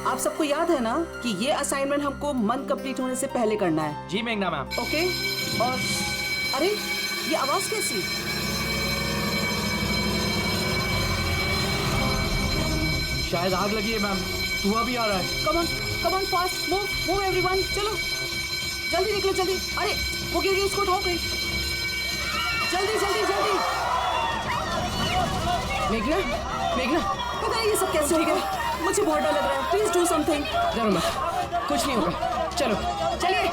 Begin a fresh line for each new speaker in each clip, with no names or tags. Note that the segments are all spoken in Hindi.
आप सबको याद है ना कि ये असाइनमेंट हमको मंथ कंप्लीट होने से पहले करना है।
जी मेघना मैम।
ओके। और अरे ये आवाज कैसी?
शायद आग लगी है मैम, धुआं भी आ रहा है।
Come on fast, move everyone, चलो जल्दी निकलो जल्दी। अरे वो गिर गई, उसको उठाओ कहीं, जल्दी जल्दी जल्दी। मेघना मेघना, पता नहीं ये सब कैसे हो गया, मुझे बहुत डर लग रहा है। Please do something. डरो मत, कुछ नहीं होगा, चलो चलिए।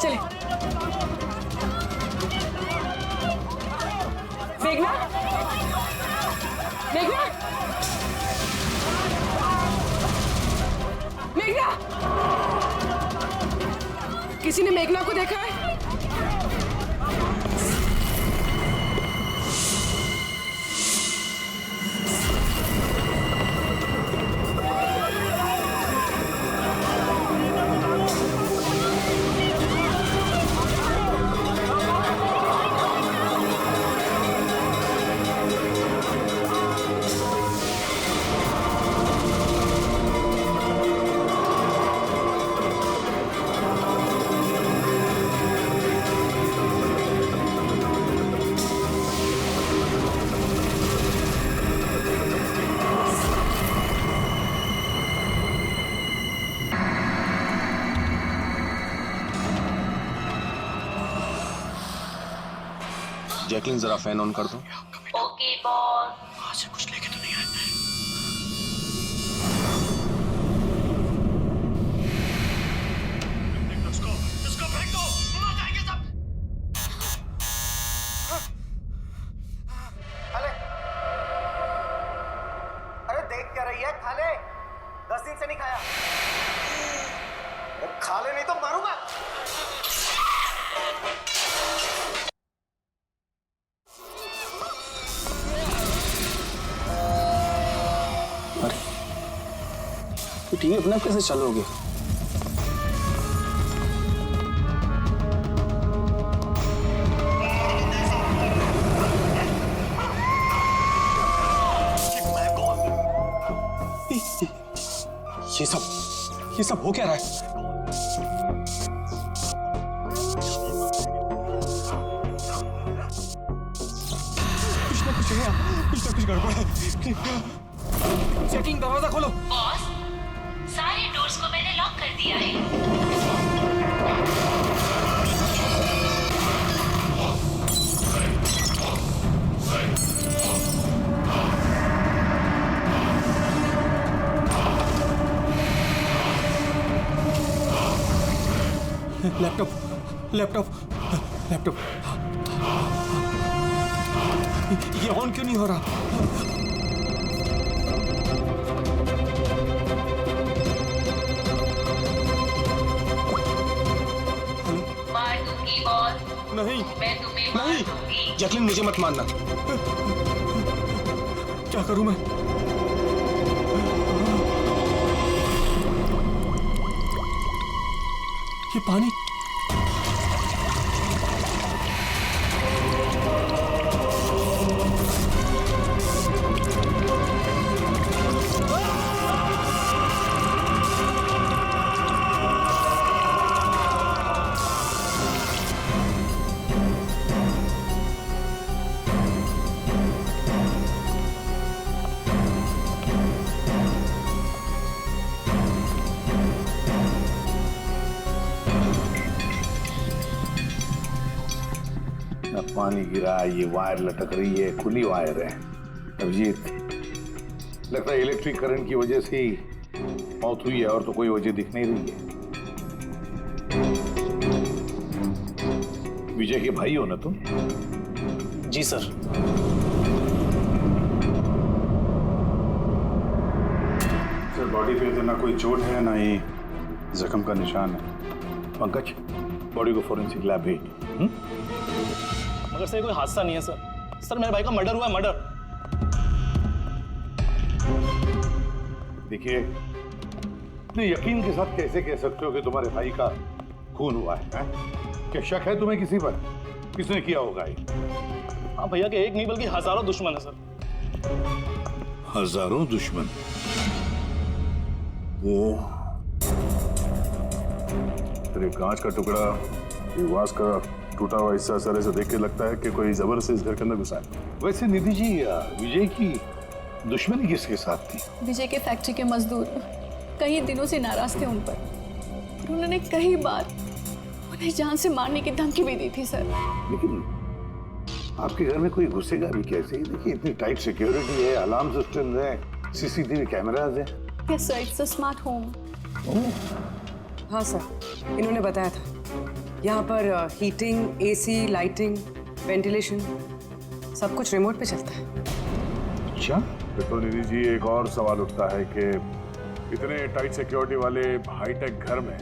चले मेघना, मेघना, मेघना, किसी ने मेघना को देखा है?
जैकलिन जरा फैन ऑन कर दो।
Okay boss.
वहां से कुछ लेके तो नहीं आए। इसको फेंक दो, मर जाएंगे सब।
खाले, अरे देख क्या रही है? खाले, 10 दिन से नहीं खाया। खाले नहीं तो मारूंगा।
तो टीवी अपने आप कैसे चालू हो गया? ये सब हो क्या रहा है? कुछ ना कुछ गड़बड़ है।
चेकिंग, दरवाजा खोलो।
बॉस, सारे डोर्स को मैंने लॉक कर दिया है।
लैपटॉप लैपटॉप लैपटॉप ये ऑन क्यों नहीं हो रहा?
मार दूंगी बॉस,
नहीं
मैं तुम्हें मार
नहीं,
दूंगी।
जैकलिन मुझे मत मारना। क्या करूं मैं? ये पानी,
पानी गिरा, ये वायर लटक रही है, खुली वायर है। अभिजीत, लगता है इलेक्ट्रिक करंट की वजह से ही मौत हुई है, और तो कोई वजह दिख नहीं रही है। विजय के भाई हो ना तुम?
जी सर।
बॉडी पे तो ना कोई चोट है ना ही जख्म का निशान है। पंकज, बॉडी को फोरेंसिक लैब भेज।
मगर सर कोई हादसा नहीं है सर। सर मेरे भाई का मर्डर हुआ है, मर्डर।
देखिए, इतने यकीन के साथ कैसे कह सकते हो कि तुम्हारे भाई का खून हुआ है? क्या शक है तुम्हें किसी पर? किसने किया होगा ये?
हाँ भैया के एक नहीं बल्कि हजारों दुश्मन है सर।
हजारों दुश्मन? वो तेरे कांच का टुकड़ा, ये वास का टूटा हुआ हिस्सा सर ऐसे देख के लगता है कि कोई जबरदस्ती इस घर के अंदर घुसा है। वैसे निधि जी, विजय की दुश्मनी किसके साथ थी?
विजय के फैक्ट्री के मजदूर कई दिनों से नाराज थे उन पर। और उन्होंने कई बार उन्हें जान से मारने की धमकी भी दी थी सर।
लेकिन आपके घर में कोई घुसेगा भी कैसे? देखिए, इतनी टाइट सिक्योरिटी है, अलार्म सिस्टम है, सीसीटीवी कैमराज है।
Yes sir, it's a smart home.
हाँ सर, इन्होंने बताया था यहाँ पर हीटिंग, एसी, लाइटिंग, वेंटिलेशन सब कुछ रिमोट पे चलता है।
अच्छा, तो निधि जी एक और सवाल उठता है कि इतने टाइट सिक्योरिटी वाले हाईटेक घर में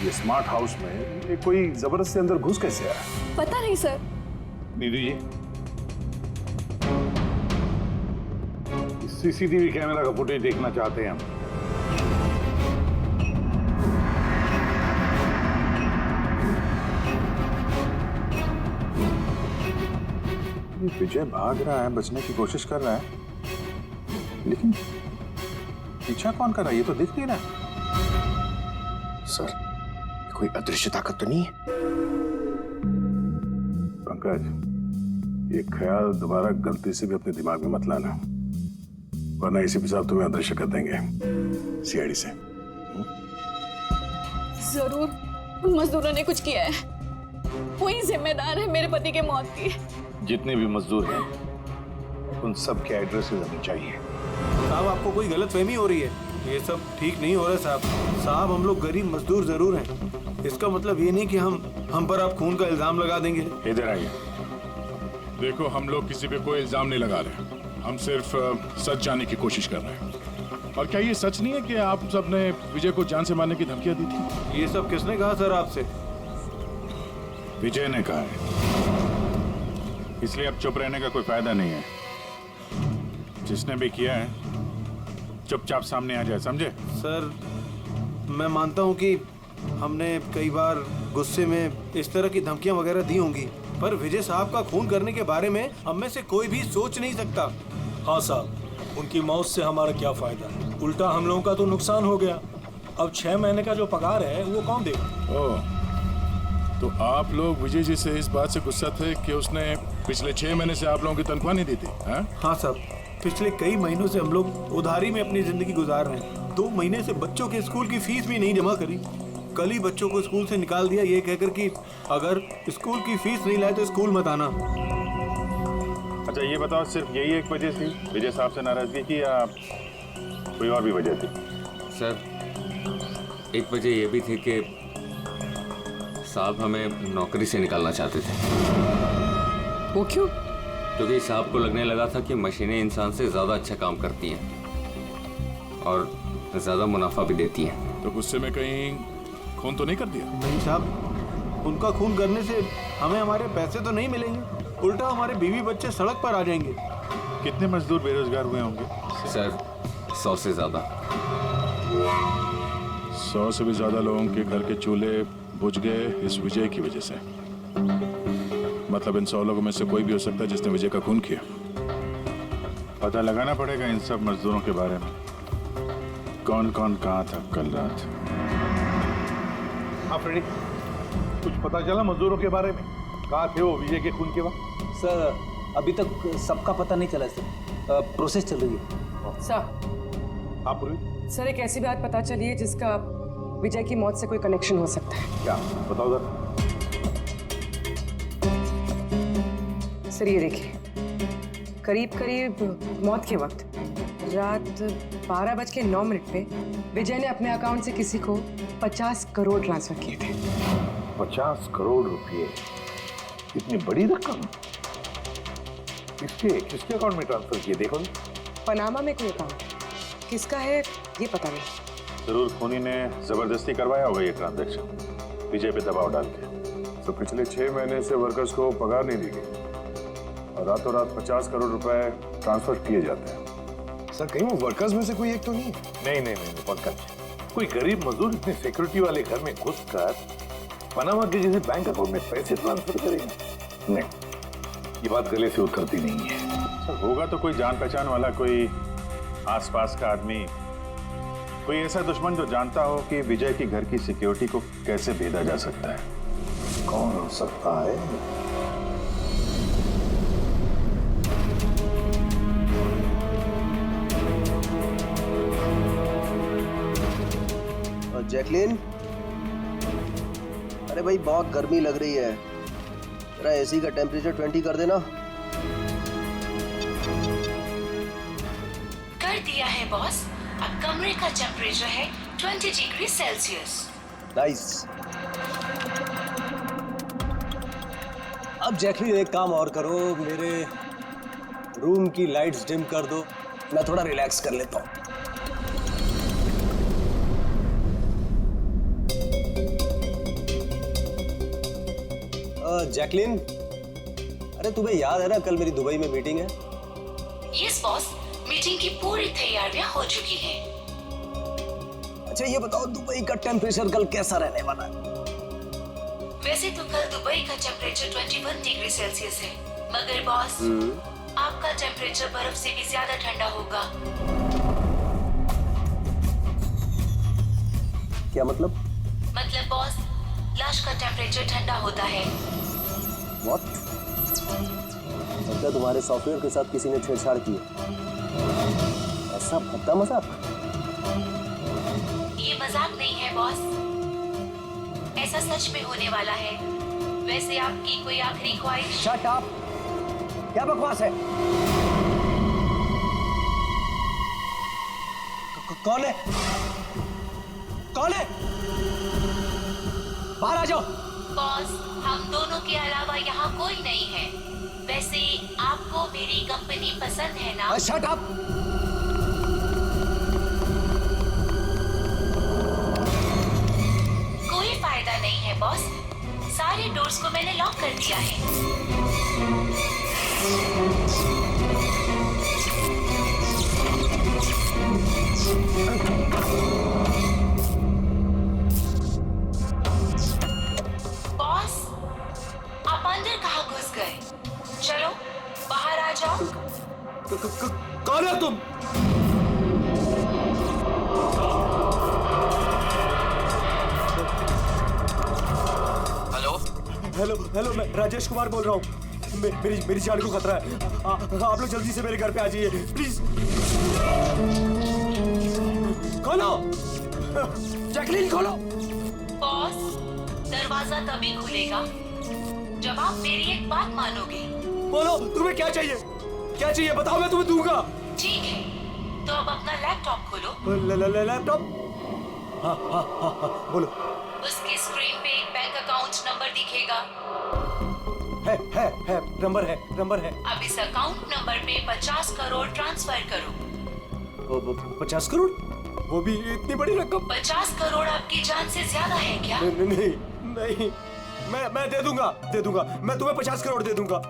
ये स्मार्ट हाउस में ये कोई जबरदस्ती अंदर घुस कैसे आया?
पता नहीं sir.
Nidhi ji, CCTV camera का फुटेज देखना चाहते हैं हम। विजय भाग रहा है, बचने की कोशिश कर रहा है, लेकिन पीछा कौन कर रहा है ये तो दिख नहीं रहा।
सर, कोई अदृश्य ताकत तो नहीं है?
पंकज, ये ख्याल दोबारा गलती से भी अपने दिमाग में मत लाना, वरना इसी पे साहब तुम्हें अदृश्य कर देंगे सीआईडी से।
जरूर उन मजदूरों ने कुछ किया है। वही जिम्मेदार है मेरे पति के मौत की।
जितने भी मजदूर हैं उन सब के एड्रेसेस हमें चाहिए।
साहब, आपको कोई गलतफहमी हो रही है। ये सब ठीक नहीं हो रहा साहब। साहब, हम लोग गरीब मजदूर जरूर हैं। इसका मतलब ये नहीं कि हम पर आप खून का इल्जाम लगा देंगे।
इधर आइए।
देखो, हम लोग किसी पे कोई इल्जाम नहीं लगा रहे, हम सिर्फ सच जानने की कोशिश कर रहे हैं। और क्या ये सच नहीं है कि आप सबने विजय को जान से मारने की धमकियां दी थी?
ये सब किसने कहा सर आपसे?
विजय ने कहा है, इसलिए अब चुप रहने का कोई फायदा नहीं है। जिसने भी किया है चुपचाप सामने आ जाए, समझे?
सर, मैं मानता हूँ कि हमने कई बार गुस्से में इस तरह की धमकियां वगैरह दी होंगी, पर विजय साहब का खून करने के बारे में हम में से कोई भी सोच नहीं सकता।
हाँ साहब, उनकी मौत से हमारा क्या फायदा? उल्टा हम लोगों का तो नुकसान हो गया। अब 6 महीने का जो पगार है वो कौन देगा?
ओह, तो आप लोग विजय जी से इस बात से गुस्सा थे कि उसने पिछले 6 महीने से आप लोगों की तनख्वाह नहीं दी थी?
हाँ साहब, पिछले कई महीनों से हम लोग उधारी में अपनी जिंदगी गुजार रहे हैं। 2 महीने से बच्चों के स्कूल की फीस भी नहीं जमा करी। कल ही बच्चों को स्कूल से निकाल दिया ये कहकर कि अगर स्कूल की फीस नहीं लाए तो स्कूल मत आना।
अच्छा, ये बताओ, सिर्फ यही एक वजह थी विजय साहब से नाराजगी की या कोई और भी वजह थी?
सर, एक वजह ये भी थी कि साहब हमें नौकरी से निकालना चाहते थे।
वो क्यों?
क्योंकि साहब को लगने लगा था कि मशीनें इंसान से ज़्यादा अच्छा काम करती हैं और ज़्यादा मुनाफा भी देती हैं।
तो गुस्से में कहीं खून तो नहीं कर दिया?
नहीं साहब, उनका खून करने से हमें हमारे पैसे तो नहीं मिलेंगे, उल्टा हमारे बीवी बच्चे सड़क पर आ जाएंगे।
कितने मजदूर बेरोजगार हुए होंगे?
सर, 100 से ज़्यादा।
100 से भी ज़्यादा लोगों के घर के चूल्हे बुझ गए इस विजय की वजह से। मतलब इन 100 लोगों में से कोई भी हो सकता है जिसने विजय का खून किया। पता लगाना पड़ेगा इन सब मजदूरों के बारे में, कौन कौन कहाँ था कल रात। हाँ फ्रेडी, कुछ पता चला मजदूरों के बारे में? कहाँ थे वो विजय के खून के वक्त?
सर, अभी तक सबका पता नहीं चला सर, प्रोसेस चल रही है।
सर,
आप पूरी
सर, एक ऐसी बात पता चली है जिसका विजय की मौत से कोई कनेक्शन हो सकता है।
क्या बताओ जरा।
सर, ये देखिए, करीब करीब मौत के वक्त रात 12:09 पे विजय ने अपने अकाउंट से किसी को 50 करोड़ ट्रांसफर किए थे।
50 करोड़ रुपए? इतनी बड़ी रकम किसके किसके अकाउंट में ट्रांसफर किए? देखो,
पनामा में कोई अकाउंट, किसका है ये पता नहीं।
जरूर खूनी ने जबरदस्ती करवाया होगा ये ट्रांजैक्शन, विजय पे दबाव डाल के।
तो पिछले 6 महीने से वर्कर्स को पगार नहीं दी गई और रातों रात 50 करोड़ रुपए ट्रांसफर किए जाते हैं।
सर कहीं वो वर्कर्स में से कोई एक तो नहीं?
नहीं पंकज, कोई गरीब मजदूर इतने सिक्योरिटी वाले घर में घुसकर पनामा के जैसे बैंक अकाउंट में पैसे ट्रांसफर करेगा? नहीं, ये बात गले से उतरती नहीं है।
सर होगा तो कोई जान पहचान वाला, कोई आसपास का आदमी, कोई ऐसा दुश्मन जो जानता हो कि विजय के घर की सिक्योरिटी को कैसे भेदा जा सकता है।
कौन हो सकता है?
जैकलिन, अरे भाई बहुत गर्मी लग रही है, जरा एसी का टेम्परेचर 20 कर देना।
कर दिया है बॉस। अब कमरे का टेम्परेचर है 20 डिग्री सेल्सियस।
नाइस। अब जैकलिन एक काम और करो, मेरे रूम की लाइट्स डिम कर दो, मैं थोड़ा रिलैक्स कर लेता हूँ। जैकलिन, अरे तुम्हें याद है ना कल मेरी दुबई में मीटिंग है?
यस बॉस, मीटिंग की पूरी तैयारियां हो चुकी हैं।
अच्छा ये बताओ दुबई का टेम्परेचर कल कैसा रहने वाला है?
वैसे तो कल दुबई का टेम्परेचर 21 डिग्री सेल्सियस है, मगर बॉस आपका टेम्परेचर बर्फ से भी ज्यादा ठंडा होगा।
क्या मतलब?
मतलब बॉस, लाश का टेम्परेचर ठंडा होता है।
What? लगता तुम्हारे सॉफ्टवेयर के साथ किसी ने छेड़छाड़ की है। ऐसा भद्दा मजाक?
ये मजाक नहीं है बॉस, ऐसा सच में होने वाला है। वैसे आपकी कोई आखिरी ख्वाहिश?
Shut up! क्या बकवास है? कौन है? कौन है? बाहर आ जाओ।
बॉस, हम दोनों के अलावा यहाँ कोई नहीं है। वैसे आपको मेरी कंपनी पसंद है ना?
Shut up!
कोई फायदा नहीं है बॉस, सारे डोर्स को मैंने लॉक कर दिया है। बॉस, आप अंदर कहाँ घुस गए? चलो बाहर आ जाओ।
कौन है तुम? हेलो, मैं राजेश कुमार बोल रहा हूँ। मेरी जान को खतरा है। आप लोग जल्दी से मेरे घर पे आ जाइए प्लीज। खोलो, जैकलिन खोलो।
बॉस, दरवाजा तभी खुलेगा जब आप मेरी एक बात मानोगे।
बोलो तुम्हें क्या चाहिए? क्या चाहिए बताओ, मैं तुम्हें दूंगा।
ठीक है, तो अब अपना लैपटॉप खोलो।
लैपटॉप? हाँ, बोलो।
उसके स्क्रीन पे एक बैंक अकाउंट नंबर दिखेगा।
है, नंबर है।
अब इस अकाउंट नंबर पे 50 करोड़ ट्रांसफर करो।
50 करोड़? वो भी इतनी बड़ी रकम?
50 करोड़ आपकी जान से ज्यादा है क्या?
नहीं, मैं दे दूंगा। मैं तुम्हें 50 करोड़ दे दूंगा।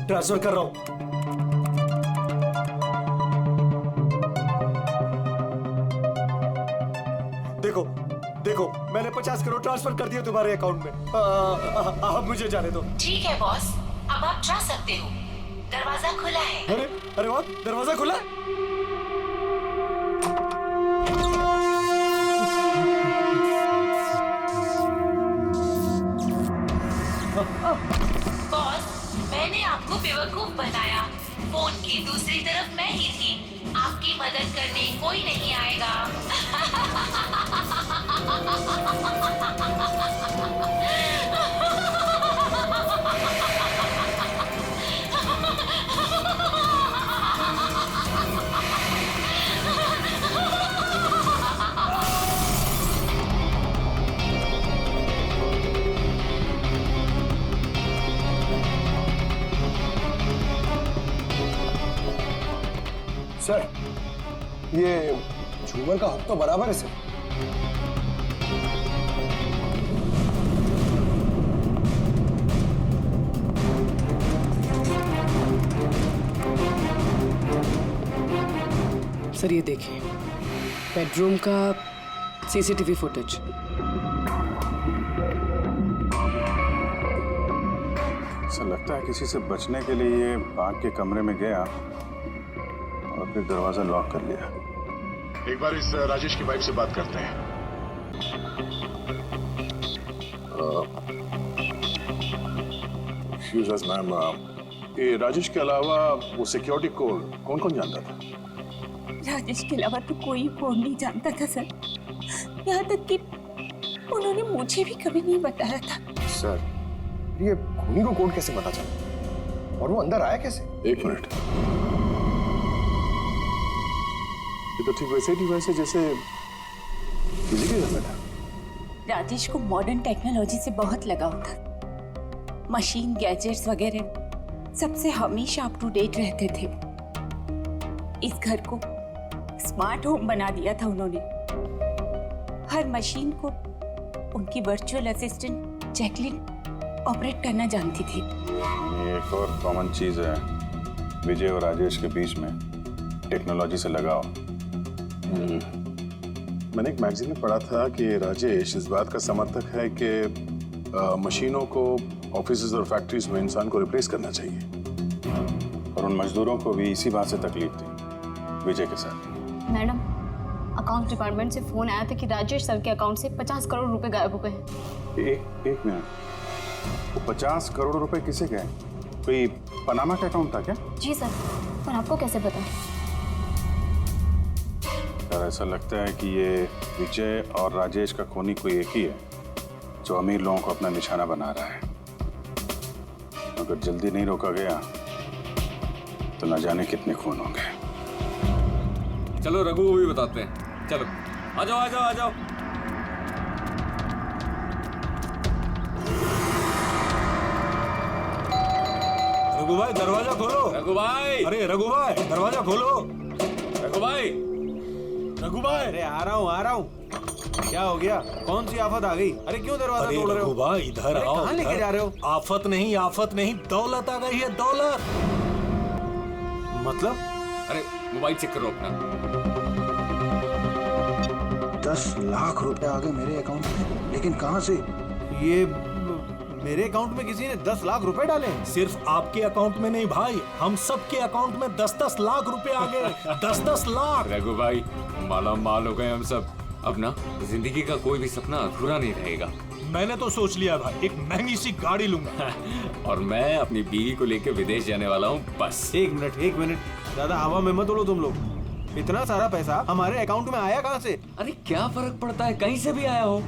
ट्रांसफर कर रहा हूँ। देखो, मैंने 50 करोड़ ट्रांसफर कर दिए तुम्हारे अकाउंट में। अब मुझे जाने दो।
ठीक है बॉस, अब आप जा सकते हो। दरवाजा खुला है।
अरे वाह, दरवाजा खुला है।
बॉस, मैंने आपको बेवकूफ बनाया। फोन की दूसरी तरफ मैं ही थी। आपकी मदद करने कोई नहीं आएगा।
ये झूमर का हक तो बराबर है सर।
सर ये देखिए, बेडरूम का सीसीटीवी फुटेज।
ऐसा लगता है किसी से बचने के लिए ये आग के कमरे में गया और फिर दरवाजा लॉक कर लिया। एक बार इस राजेश की वाइफ से बात करते हैं। एक्सक्यूज अस मैम, ये राजेश के अलावा वो सिक्योरिटी कोड कौन कौन जानता था?
राजेश के अलावा तो कोई कोड नहीं जानता था सर। यहाँ तक कि उन्होंने मुझे भी कभी नहीं बताया था।
सर ये खूनी को कोड कैसे पता चला और वो अंदर आया कैसे?
एक मिनट, ये तो ठीक वैसे डिवाइस है जैसे किसी के घर में था।
राजेश को मॉडर्न टेक्नोलॉजी से बहुत लगाव था। मशीन, गैजेट्स वगैरह सबसे हमेशा अप टू डेट रहते थे। इस घर को स्मार्ट होम बना दिया था उन्होंने। हर मशीन को उनकी वर्चुअल असिस्टेंट जैकलिन ऑपरेट करना जानती थी।
ये एक और कॉमन चीज है विजय और राजेश के बीच में, टेक्नोलॉजी से लगाव। मैंने एक मैगजीन में पढ़ा था कि राजेश इस बात का समर्थक है कि मशीनों को ऑफिसेज और फैक्ट्रीज में इंसान को रिप्लेस करना चाहिए, और उन मजदूरों को भी इसी बात से तकलीफ थी विजय के साथ।
मैडम, अकाउंट डिपार्टमेंट से फोन आया था कि राजेश सर के अकाउंट से 50 करोड़ रुपए गायब हो गए हैं।
एक मिनट, वो 50 करोड़ रुपए किसे गए? कोई पनामा का अकाउंट था क्या?
जी सर, पर आपको कैसे पता?
यार ऐसा लगता है कि ये विजय और राजेश का खूनी कोई एक ही है जो अमीर लोगों को अपना निशाना बना रहा है। अगर जल्दी नहीं रोका गया तो न जाने कितने खून होंगे।
चलो रघु को भी बताते हैं। चलो आ जाओ आ जाओ आ जाओ।
रघु भाई दरवाजा खोलो।
रघु भाई,
अरे रघु भाई दरवाजा खोलो।
रघु भाई,
रघु भाई,
अरे आ रहा हूँ। क्या हो गया? कौन सी आफत आ गई? अरे क्यों दरवाजा
अरे
तोड़ रहे
रघु
हो?
भाई इधर
अरे
आओ।
कहाँ लेके जा रहे हो?
आफत नहीं, दौलत आ गई है, दौलत।
मतलब?
अरे मोबाइल चेक करो अपना।
10 लाख रुपए आ गए मेरे अकाउंट में, लेकिन कहाँ से?
ये मेरे अकाउंट में किसी ने 10 लाख रुपए डाले?
सिर्फ आपके अकाउंट में नहीं भाई, हम सबके अकाउंट में 10-10 लाख रुपए आ गए। 10-10 लाख।
रघु भाई माला माल हो गए हम सब। अब ना जिंदगी का कोई भी सपना अधूरा नहीं रहेगा।
मैंने तो सोच लिया भाई, एक महंगी सी गाड़ी लूंगा।
और मैं अपनी बीवी को लेकर विदेश जाने वाला हूँ बस।
एक मिनट, ज्यादा हवा में मत उड़ो तुम लोग। इतना सारा पैसा हमारे अकाउंट में आया कहाँ से?
अरे क्या फर्क पड़ता है, कहीं से भी आया हो।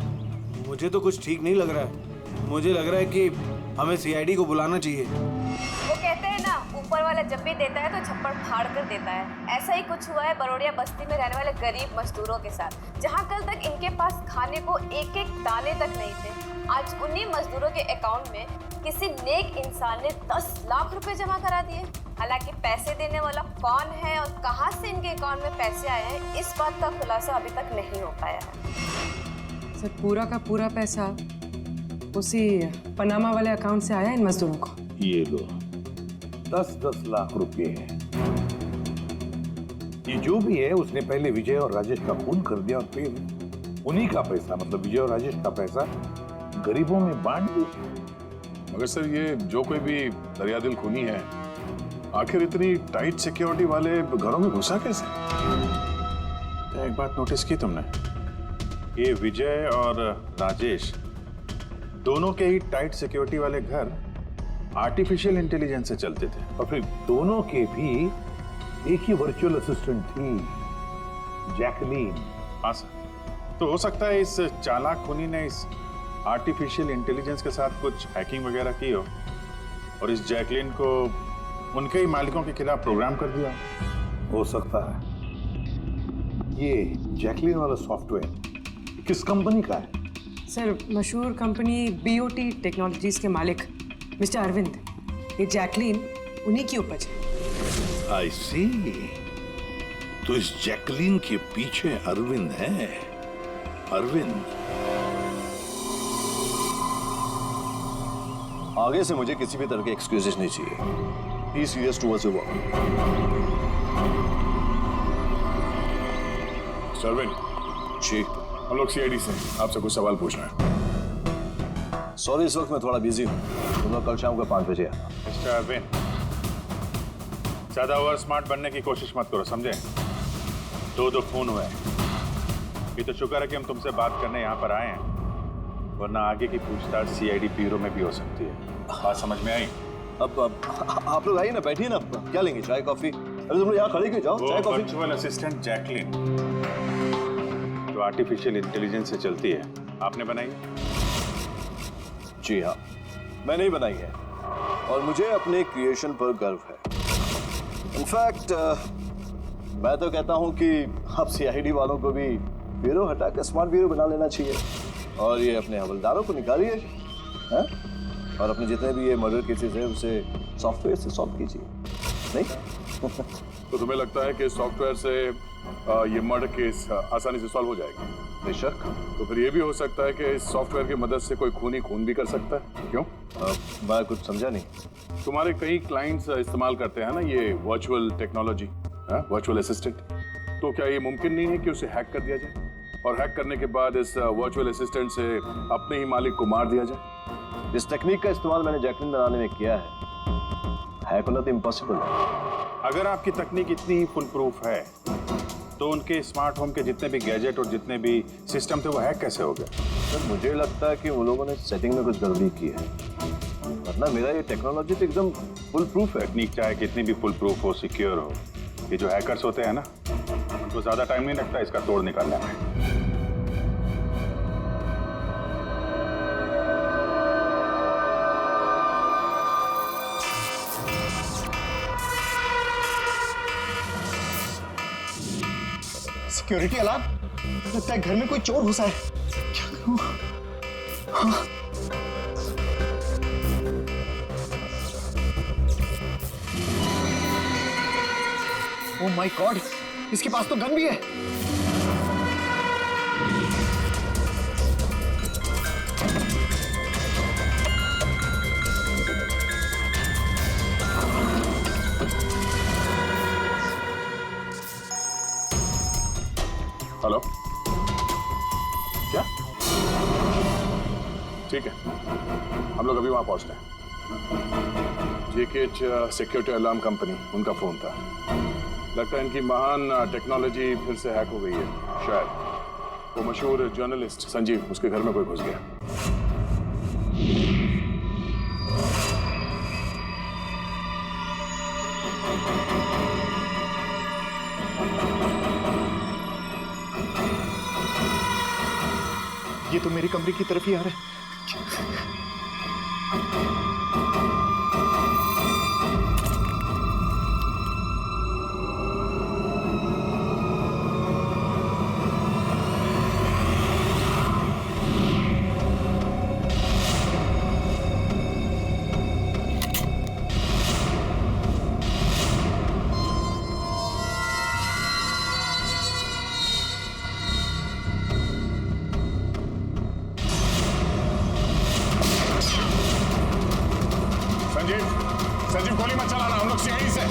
मुझे तो कुछ ठीक नहीं लग रहा है। मुझे लग रहा है कि हमें सीआईडी को बुलाना चाहिए।
वो कहते हैं ना, ऊपर वाला जब भी देता है तो छप्पड़ फाड़ कर देता है। ऐसा ही कुछ हुआ है बरोड़िया बस्ती में रहने वाले गरीब मजदूरों के साथ, जहां कल तक इनके पास खाने को एक एक दाने तक नहीं थे। आज उन्हीं मजदूरों के अकाउंट में किसी नेक इंसान ने 10 लाख रुपए जमा करा दिए। हालांकि पैसे देने वाला कौन है और कहां से इनके अकाउंट में पैसे आए हैं, इस बात का खुलासा अभी तक नहीं हो पाया है।
सर पूरा का पूरा पैसा उसी पनामा वाले अकाउंट से आया इन मजदूरों को।
ये लो 10-10 लाख रुपए हैं। ये जो भी है उसने पहले विजय और राजेश का खून कर दिया और फिर उन्हीं का पैसा, मतलब विजय और राजेश का पैसा गरीबों में बांट दिया।
मगर सर ये जो कोई भी दरियादिल खूनी है, आखिर इतनी टाइट सिक्योरिटी वाले घरों में घुसा कैसे? एक बात नोटिस की तुमने? ये विजय और राजेश दोनों के ही टाइट सिक्योरिटी वाले घर आर्टिफिशियल इंटेलिजेंस से चलते थे,
और फिर दोनों के भी एक ही वर्चुअल असिस्टेंट थी, जैकलीन।
हाँ सर, तो हो सकता है इस चालाक खूनी ने इस आर्टिफिशियल इंटेलिजेंस के साथ कुछ हैकिंग वगैरह की हो और इस जैकलीन को उनके ही मालिकों के खिलाफ प्रोग्राम कर दिया।
हो सकता है। ये जैकलीन वाला सॉफ्टवेयर किस कंपनी का है?
सर मशहूर कंपनी BOT टेक्नोलॉजीज के मालिक मिस्टर अरविंद, ये जैकलीन उन्हीं की उपज है।
आई सी। तो इस जैकलीन के पीछे अरविंद है। अरविंद।
आगे से मुझे किसी भी तरह के एक्सक्यूजेस नहीं चाहिए। Be serious towards your work.
Arvind
ji,
हम लोग सीआईडी से आपसे कुछ सवाल पूछना है।
सॉरी, इस वक्त मैं थोड़ा बिजी हूँ। तुम लोग कल शाम को 5 बजे आना।
मिस्टर अरविंद, ज्यादा ओवर स्मार्ट बनने की कोशिश मत करो, समझे? 2 फोन हुए हैं। ये तो शुक्र है कि हम तुमसे बात करने यहाँ पर आए हैं, वरना आगे की पूछताछ सीआईडी ब्यूरो में भी हो सकती है। बात समझ में आई?
अब आप लोग आइए ना, बैठिए ना। क्या लेंगे, चाय कॉफी? अरे तुम लोग यहाँ खड़े क्यों, जाओ चाय कॉफी।
वर्चुअल असिस्टेंट जैकलिन जो आर्टिफिशियल इंटेलिजेंस से चलती है, आपने बनाई है?
जी हाँ, मैंने ही बनाई है और मुझे अपने क्रिएशन पर गर्व है। इनफैक्ट मैं तो कहता हूँ कि आप सीआईडी वालों को भी ब्यूरो हटाकर स्मार्ट ब्यूरो बना लेना चाहिए और ये अपने हवलदारों को निकालिए, हैं? और अपने जितने भी ये मर्डर केसेस है उसे सॉफ्टवेयर से सॉल्व कीजिए, नहीं?
तो तुम्हें लगता है कि सॉफ्टवेयर से ये मर्डर केस आसानी से सॉल्व हो जाएगा?
बेशक।
तो फिर ये भी हो सकता है कि इस सॉफ्टवेयर की मदद से कोई खून भी कर सकता है। क्यों?
मैं कुछ समझा नहीं।
तुम्हारे कई क्लाइंट्स इस्तेमाल करते हैं ना ये वर्चुअल टेक्नोलॉजी, वर्चुअल असिस्टेंट। तो क्या ये मुमकिन नहीं है कि उसे हैक कर दिया जाए और हैक करने के बाद इस वर्चुअल असिस्टेंट से अपने ही मालिक को मार दिया जाए?
इस टेक्निक का इस्तेमाल मैंने जैकलिन बनाने में किया है। हैक होना तो इम्पॉसिबल है।
अगर आपकी तकनीक इतनी ही फुल प्रूफ है तो उनके स्मार्ट होम के जितने भी गैजेट और जितने भी सिस्टम थे वो हैक कैसे हो गए?
सर मुझे लगता है कि वो लोगों ने सेटिंग में कुछ गड़बड़ी की है, वरना मेरा ये टेक्नोलॉजी तो एकदम फुल प्रूफ है।
तकनीक चाहे कितनी भी फुल प्रूफ हो, सिक्योर हो, ये जो हैकर्स होते हैं ना, उनको ज्यादा टाइम नहीं लगता इसका तोड़ निकालने में।
सिक्योरिटी अलार्म, लगता है घर में कोई चोर घुसा है। क्या करूं? हाँ। ओह माय गॉड, इसके पास तो गन भी है।
हेलो, क्या? ठीक है, हम लोग अभी वहां पहुंचते हैं। जेकेएच सिक्योरिटी अलार्म कंपनी, उनका फोन था। लगता है इनकी महान टेक्नोलॉजी फिर से हैक हो गई है। शायद वो मशहूर जर्नलिस्ट संजीव, उसके घर में कोई घुस गया।
ये तो मेरे कमरे की तरफ ही आ रहा है।
संजीव गोली मत चलाना, हम लोग सीआईडी से।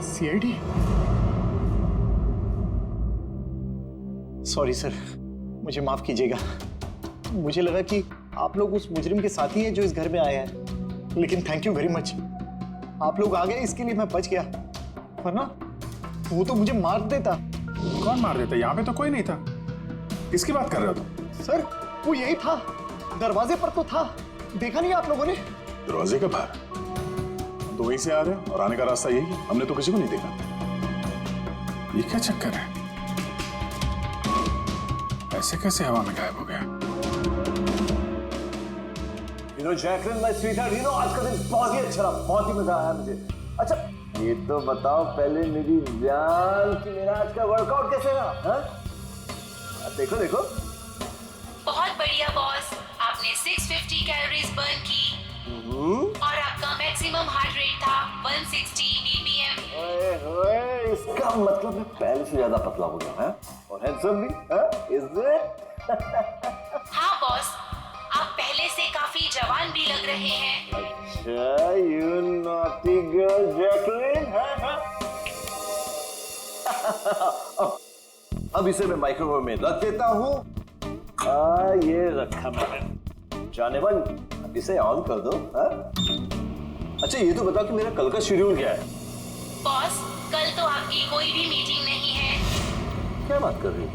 सीआईडी? सॉरी सर, मुझे माफ कीजिएगा। मुझे लगा कि आप लोग उस मुजरिम के साथी हैं जो इस घर में आए हैं, लेकिन थैंक यू वेरी मच। आप लोग आ गए, इसके लिए मैं बच गया, वरना वो तो मुझे मार देता।
कौन मार देता? यहाँ पे तो कोई नहीं था। किसकी बात कर रहे हो तुम?
सर वो यही था, दरवाजे पर तो था, देखा नहीं आप लोगों ने?
दरवाजे के बाहर? तो वहीं से आ रहे हैं और आने का रास्ता यही है, हमने तो किसी को नहीं देखा। ये क्या चक्कर है? ऐसे कैसे हवा में गायब हो गया?
जैकलिन माय स्वीटहार्ट, आज का दिन बहुत ही अच्छा रहा, बहुत ही मजा आया मुझे। अच्छा ये तो बताओ पहले मेरी जान कि मेरा आज का वर्कआउट कैसे रहा? देखो देखो।
बहुत बढ़िया बॉस, आपने आपने 650 कैलोरीज बर्न की और आपका मैक्सिमम हार्ट रेट था 160 बीपीएम।
ओए, इसका मतलब मैं पहले से ज्यादा पतला हो गया है और हैंडसम भी, इज इट?
हाँ बॉस, आप पहले से काफी जवान भी लग रहे हैं।
अच्छा, यू नॉटी गर्ल जैकलिन। अब इसे मैं माइक्रोवेव में रख देता हूँ। ये रखा मैंने। जाने मन, अब इसे ऑन कर दो। अच्छा, ये तो बताओ कि मेरा कल का शेड्यूल क्या है?
बॉस, कल तो आपकी कोई भी मीटिंग नहीं है।
क्या बात कर रही हो?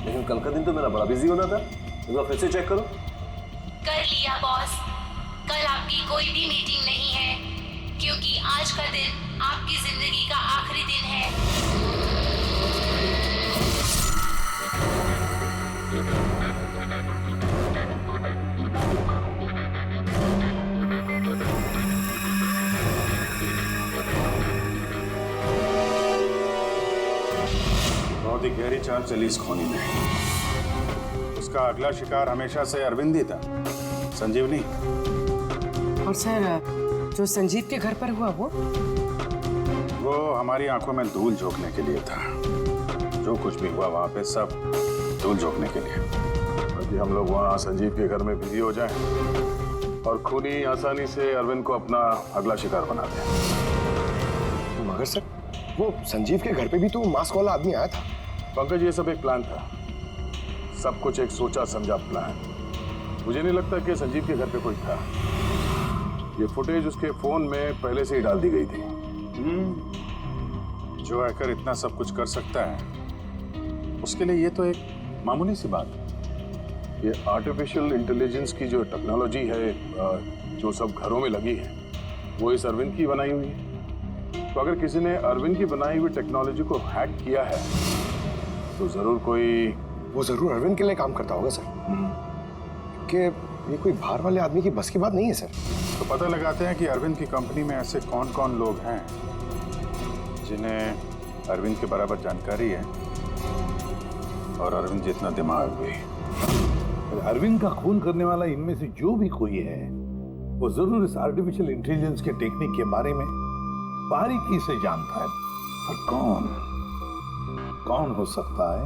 लेकिन कल का दिन तो मेरा बड़ा बिजी होना था। एक बार फिर से चेक करो।
कर लिया बॉस, कल आपकी कोई भी मीटिंग नहीं है, क्योंकि आज का दिन आपकी जिंदगी का आखिरी दिन है।
बहुत ही गहरी चाल चली इस खोनी में। उसका अगला शिकार हमेशा से अरविंद ही था, संजीव नहीं।
और सर, जो संजीव के घर पर हुआ वो
हमारी आंखों में धूल झोंकने के लिए था। जो कुछ भी हुआ वहां पे सब धूल झोंकने के लिए। ताकि हम लोग वहां संजीव के घर में बिजी हो जाएं और खूनी आसानी से अरविंद को अपना अगला शिकार बना दें।
मगर सर, वो संजीव के घर पे भी तो मास्क वाला आदमी आया था।
पंकज, ये सब एक प्लान था, सब कुछ एक सोचा समझा प्लान। मुझे नहीं लगता कि संजीव के घर पे कोई था। ये फुटेज उसके फोन में पहले से ही डाल दी गई थी। जो हैकर इतना सब कुछ कर सकता है, उसके लिए ये तो एक मामूली सी बात है। ये आर्टिफिशियल इंटेलिजेंस की जो टेक्नोलॉजी है, जो सब घरों में लगी है, वो इस अरविंद की बनाई हुई है। तो अगर किसी ने अरविंद की बनाई हुई टेक्नोलॉजी को हैक किया है, तो जरूर वो
जरूर अरविंद के लिए काम करता होगा सर। क्योंकि ये कोई बाहर वाले आदमी की बस की बात नहीं है सर।
तो पता लगाते हैं कि अरविंद की कंपनी में ऐसे कौन कौन लोग हैं जिन्हें अरविंद के बराबर जानकारी है और अरविंद जितना दिमाग भी।
अरविंद का खून करने वाला इनमें से जो भी कोई है, वो जरूर इस आर्टिफिशियल इंटेलिजेंस के टेक्निक के बारे में बारीकी से जानता है। पर कौन हो सकता है?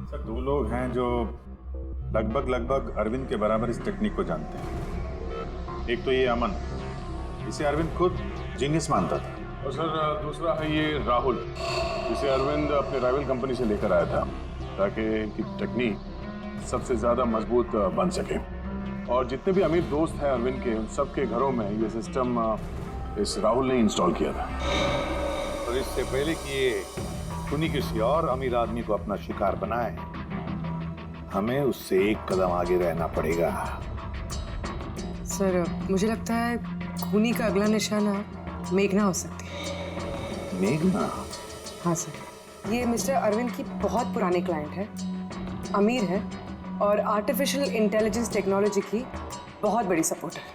सर, दो लोग हैं जो लगभग अरविंद के बराबर इस टेक्निक को जानते हैं। एक तो ये अमन, इसे अरविंद खुद जीनियस मानता था। और सर, दूसरा है ये राहुल, जिसे अरविंद अपने राइवल कंपनी से लेकर आया था ताकि इनकी टेक्निक सबसे ज्यादा मजबूत बन सके। और जितने भी अमीर दोस्त हैं अरविंद के, उन सबके घरों में ये सिस्टम इस राहुल ने इंस्टॉल किया था।
और इससे पहले कि ये खूनी किसी और अमीर आदमी को अपना शिकार बनाए, हमें उससे एक कदम आगे रहना पड़ेगा।
सर, मुझे लगता है खूनी का अगला निशाना मेघना हो सकती है।
मेघना?
हाँ सर, ये मिस्टर अरविंद की बहुत पुरानी क्लाइंट है, अमीर है और आर्टिफिशियल इंटेलिजेंस टेक्नोलॉजी की बहुत बड़ी सपोर्टर है।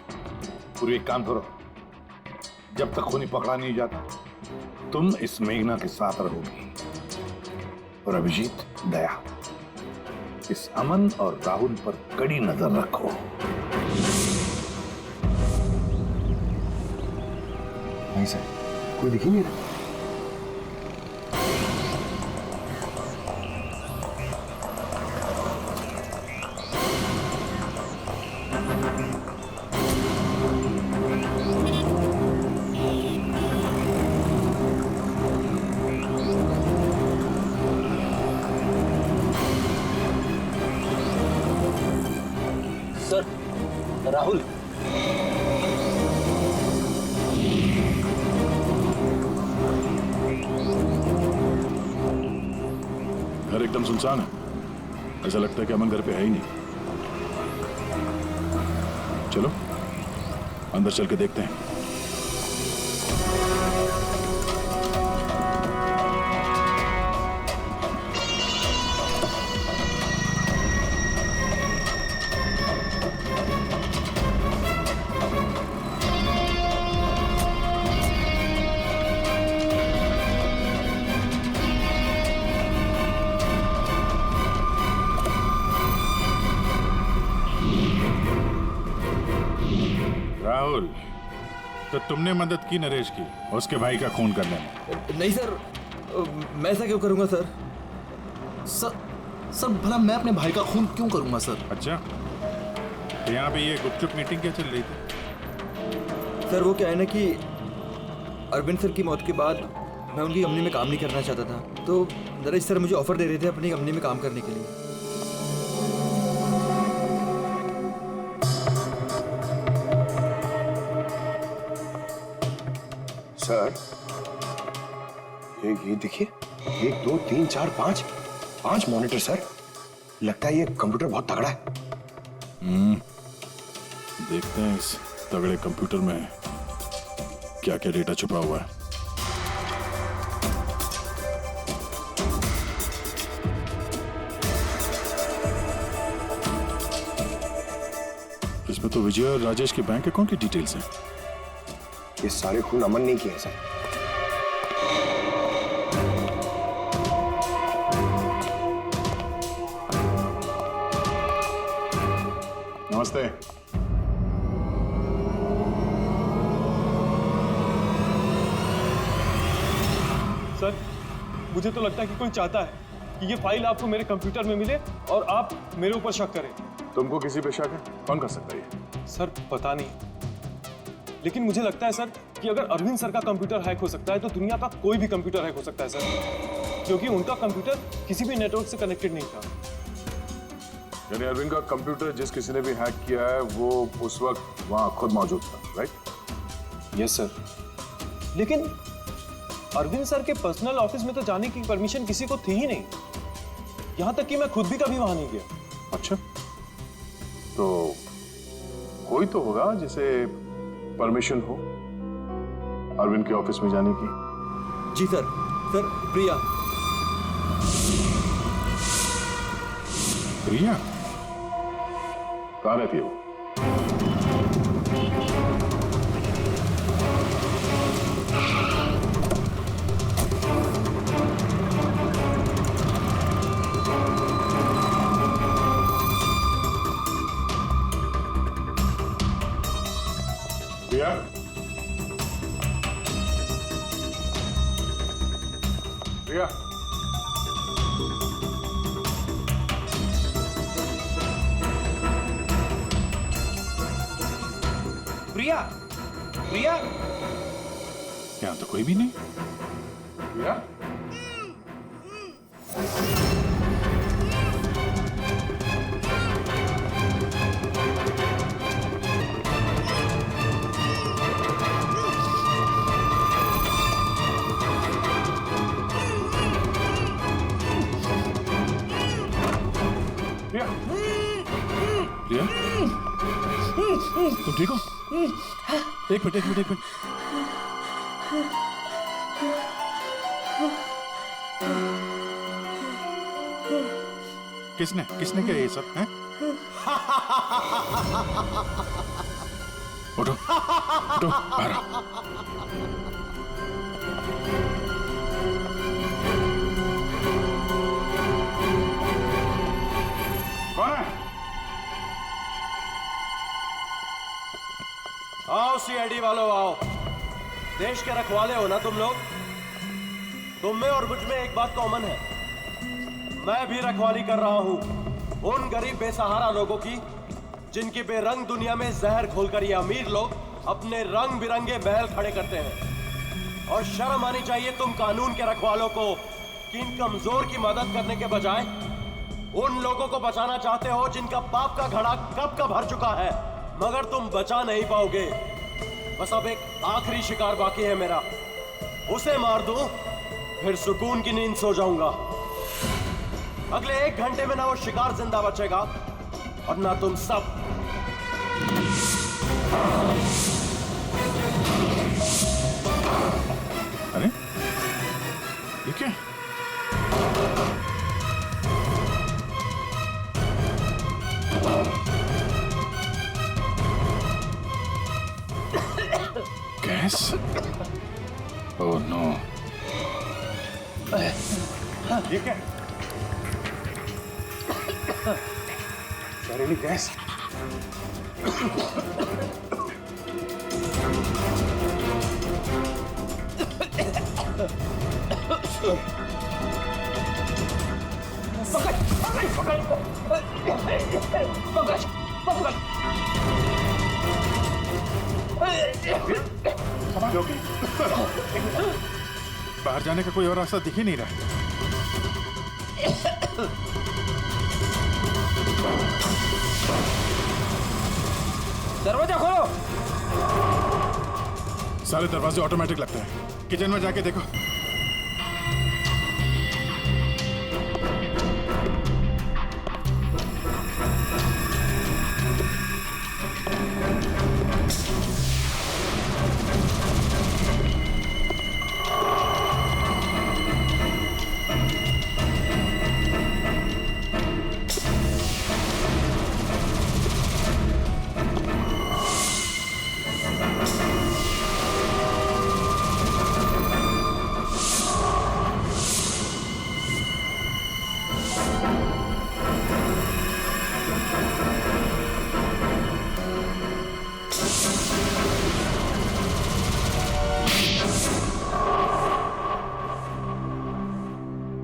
पूरी एक काम करो, जब तक खूनी पकड़ा नहीं जाता, तुम इस मेघना के साथ रहोगी। और अभिजीत, दया, इस अमन और राहुल पर कड़ी नजर रखो।
नहीं सर, कोई दिख ही नहीं रहा।
सर, राहुल।
घर एकदम सुनसान है, ऐसा लगता है कि अमन घर पे है ही नहीं। चलो अंदर चल के देखते हैं। राहुल, तो तुमने मदद की नरेश की उसके भाई का खून करने में?
नहीं सर, मैं ऐसा क्यों करूंगा सर? सर भला मैं अपने भाई का खून क्यों करूंगा सर?
अच्छा, तो यहाँ पे ये गुपचुप मीटिंग क्या चल रही थी?
सर वो क्या है ना कि अरविंद सर की मौत के बाद मैं उनकी कंपनी में काम नहीं करना चाहता था, तो नरेश सर मुझे ऑफर दे रहे थे अपनी कंपनी में काम करने के लिए।
सर ये देखिए, 1 2 3 4 5 मॉनिटर सर। लगता है ये कंप्यूटर बहुत तगड़ा है।
देखते हैं इस तगड़े कंप्यूटर में क्या क्या डेटा छुपा हुआ है। इसमें तो विजय और राजेश के बैंक अकाउंट की डिटेल्स हैं।
ये सारे खून अमन नहीं किए सर।
नमस्ते।
सर मुझे तो लगता है कि कोई चाहता है कि ये फाइल आपको मेरे कंप्यूटर में मिले और आप मेरे ऊपर शक करें।
तुमको किसी पे शक है? कौन कर सकता है ये?
सर पता नहीं, लेकिन मुझे लगता है सर कि अगर अरविंद सर का कंप्यूटर हैक हो सकता है तो दुनिया का कोई भी कंप्यूटर हैक हो सकता है सर, क्योंकि उनका कंप्यूटर किसी भी नेटवर्क से कनेक्टेड नहीं था।
यानी अरविंद का कंप्यूटर जिस किसी ने भी हैक किया है वो उस वक्त वहां खुद मौजूद था, राइट?
यस सर, लेकिन अरविंद सर के पर्सनल ऑफिस में तो जाने की परमिशन किसी को थी ही नहीं, यहां तक कि मैं खुद भी कभी वहां नहीं गया।
अच्छा, तो कोई तो होगा जिसे परमिशन हो अरविंद के ऑफिस में जाने की।
जी सर। सर प्रिया।
प्रिया कहाँ रहती है वो? प्रिया? प्रिया?
प्रिया, प्रिया,
यहाँ तो कोई भी नहीं। प्रिया? प्रिया? प्रिया? तुम ठीक हो? एक मिनट। किसने किया ये सब है? उठो बाहर आओ। कौन है?
आओ सीआईडी वालों आओ। देश के रखवाले हो ना तुम लोग। तुम में और मुझ में एक बात कॉमन है, मैं भी रखवाली कर रहा हूं उन गरीब बेसहारा लोगों की जिनकी बेरंग दुनिया में जहर खोलकर ये अमीर लोग अपने रंग बिरंगे महल खड़े करते हैं। और शर्म आनी चाहिए तुम कानून के रखवालों को कि इन कमजोर की मदद करने के बजाय उन लोगों को बचाना चाहते हो जिनका पाप का घड़ा कब का भर चुका है, मगर तुम बचा नहीं पाओगे। बस अब एक आखिरी शिकार बाकी है मेरा, उसे मार दूं फिर सुकून की नींद सो जाऊंगा। अगले 1 घंटे में ना वो शिकार जिंदा बचेगा और ना तुम सब।
अरे ये क्या? गैस? Oh no.
ये क्या? जहरीली गैस।
बाहर जाने का कोई और रास्ता दिख ही नहीं रहा।
दरवाजा खोलो।
सारे दरवाजे ऑटोमेटिक लगते हैं। किचन में जाके देखो।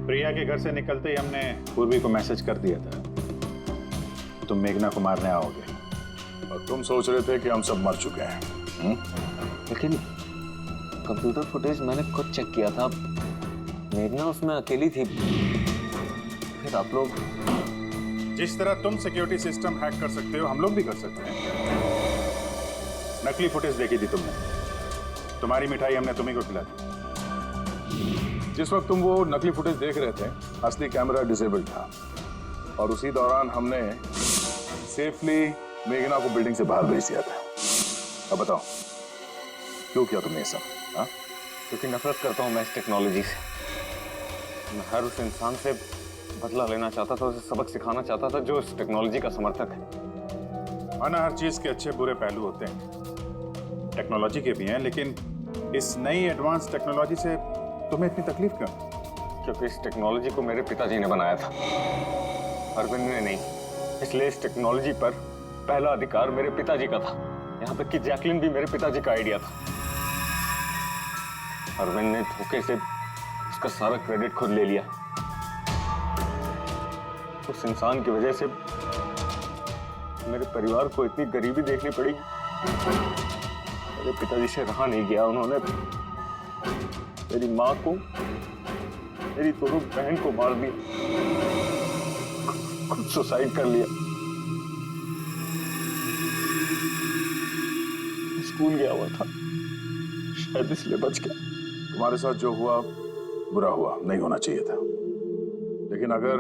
प्रिया के घर से निकलते ही हमने पूर्वी को मैसेज कर दिया था तुम मेघना को मारने आओगे, और तुम सोच रहे थे कि हम सब मर चुके हैं।
लेकिन कंप्यूटर फुटेज मैंने खुद चेक किया था, मेघना उसमें अकेली थी। फिर आप लोग
जिस तरह तुम सिक्योरिटी सिस्टम हैक कर सकते हो हम लोग भी कर सकते हैं। नकली फुटेज देखी थी तुमने, तुम्हारी मिठाई हमने तुम्ही को खिला दी। जिस वक्त तुम वो नकली फुटेज देख रहे थे असली कैमरा डिसेबल था, और उसी दौरान हमने सेफली मेघना को बिल्डिंग से बाहर भेज दिया था। अब बताओ क्यों किया तुमने ये सब? हाँ,
क्योंकि नफरत करता हूँ मैं इस टेक्नोलॉजी से। मैं हर उस इंसान से बदला लेना चाहता था, उसे सबक सिखाना चाहता था जो इस टेक्नोलॉजी का समर्थक है।
माना हर चीज के अच्छे बुरे पहलू होते हैं, टेक्नोलॉजी के भी हैं, लेकिन इस नई एडवांस टेक्नोलॉजी से तुम्हें इतनी तकलीफ क्यों?
क्योंकि इस टेक्नोलॉजी को मेरे पिताजी ने बनाया था, अरविंद ने नहीं। इसलिए इस टेक्नोलॉजी पर पहला अधिकार मेरे पिताजी का था। यहाँ तक कि जैकलिन भी मेरे पिताजी का आइडिया था। अरविंद ने धोखे से उसका सारा क्रेडिट खुद ले लिया। उस इंसान की वजह से मेरे परिवार को इतनी गरीबी देखनी पड़ी। मेरे पिताजी से रहा नहीं गया, उन्होंने मेरी माँ को, मेरी दोनों बहन को मार दिया, खुद सुसाइड कर लिया। स्कूल गया हुआ था, शायद इसलिए बच गया।
तुम्हारे साथ जो हुआ बुरा हुआ, नहीं होना चाहिए था। लेकिन अगर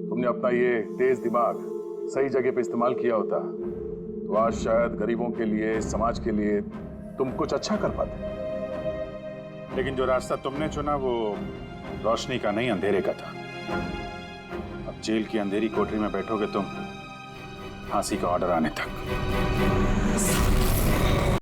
तुमने अपना ये तेज दिमाग सही जगह पे इस्तेमाल किया होता तो आज शायद गरीबों के लिए, समाज के लिए तुम कुछ अच्छा कर पाते। लेकिन जो रास्ता तुमने चुना वो रोशनी का नहीं, अंधेरे का था। अब जेल की अंधेरी कोठरी में बैठोगे तुम, फांसी का ऑर्डर आने तक।